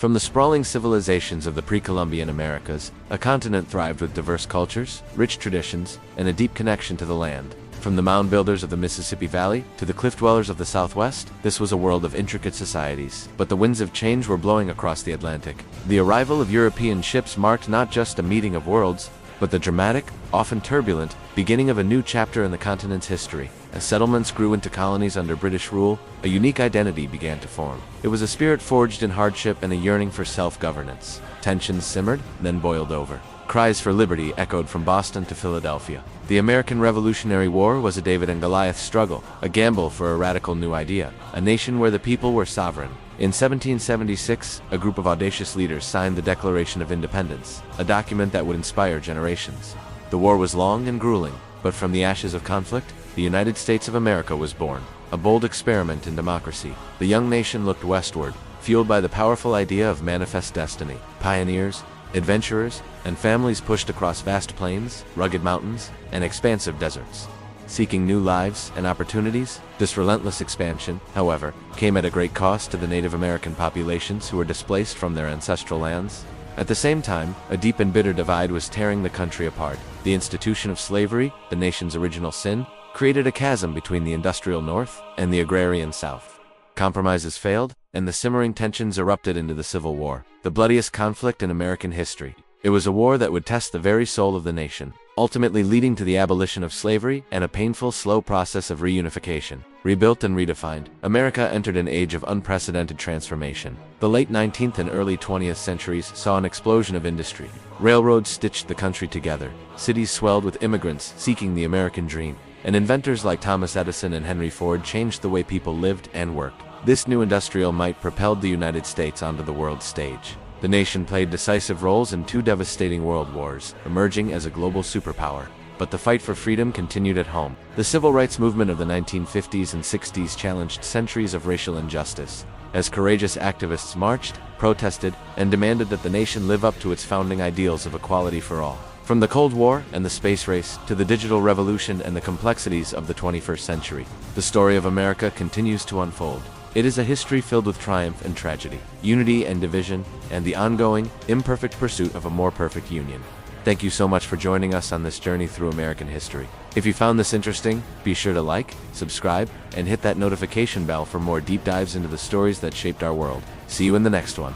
From the sprawling civilizations of the pre-Columbian Americas, a continent thrived with diverse cultures, rich traditions, and a deep connection to the land. From the mound builders of the Mississippi Valley to the cliff dwellers of the Southwest, this was a world of intricate societies. But the winds of change were blowing across the Atlantic. The arrival of European ships marked not just a meeting of worlds, but the dramatic, often turbulent, beginning of a new chapter in the continent's history. As settlements grew into colonies under British rule, a unique identity began to form. It was a spirit forged in hardship and a yearning for self-governance. Tensions simmered, then boiled over. Cries for liberty echoed from Boston to Philadelphia. The American Revolutionary War was a David and Goliath struggle, a gamble for a radical new idea, a nation where the people were sovereign. In 1776, a group of audacious leaders signed the Declaration of Independence, a document that would inspire generations. The war was long and grueling, but from the ashes of conflict, the United States of America was born, a bold experiment in democracy. The young nation looked westward, fueled by the powerful idea of manifest destiny. Pioneers, adventurers, and families pushed across vast plains, rugged mountains, and expansive deserts. Seeking new lives and opportunities, this relentless expansion, however, came at a great cost to the Native American populations who were displaced from their ancestral lands. At the same time, a deep and bitter divide was tearing the country apart. The institution of slavery, the nation's original sin, created a chasm between the industrial North and the agrarian South. Compromises failed, and the simmering tensions erupted into the Civil War, the bloodiest conflict in American history. It was a war that would test the very soul of the nation, ultimately leading to the abolition of slavery and a painful, slow process of reunification. Rebuilt and redefined, America entered an age of unprecedented transformation. The late 19th and early 20th centuries saw an explosion of industry. Railroads stitched the country together, cities swelled with immigrants seeking the American dream, and inventors like Thomas Edison and Henry Ford changed the way people lived and worked. This new industrial might propelled the United States onto the world stage. The nation played decisive roles in two devastating world wars, emerging as a global superpower. But the fight for freedom continued at home. The civil rights movement of the 1950s and 60s challenged centuries of racial injustice, as courageous activists marched, protested, and demanded that the nation live up to its founding ideals of equality for all. From the Cold War and the space race to the digital revolution and the complexities of the 21st century, the story of America continues to unfold. It is a history filled with triumph and tragedy, unity and division, and the ongoing, imperfect pursuit of a more perfect union. Thank you so much for joining us on this journey through American history. If you found this interesting, be sure to like, subscribe, and hit that notification bell for more deep dives into the stories that shaped our world. See you in the next one.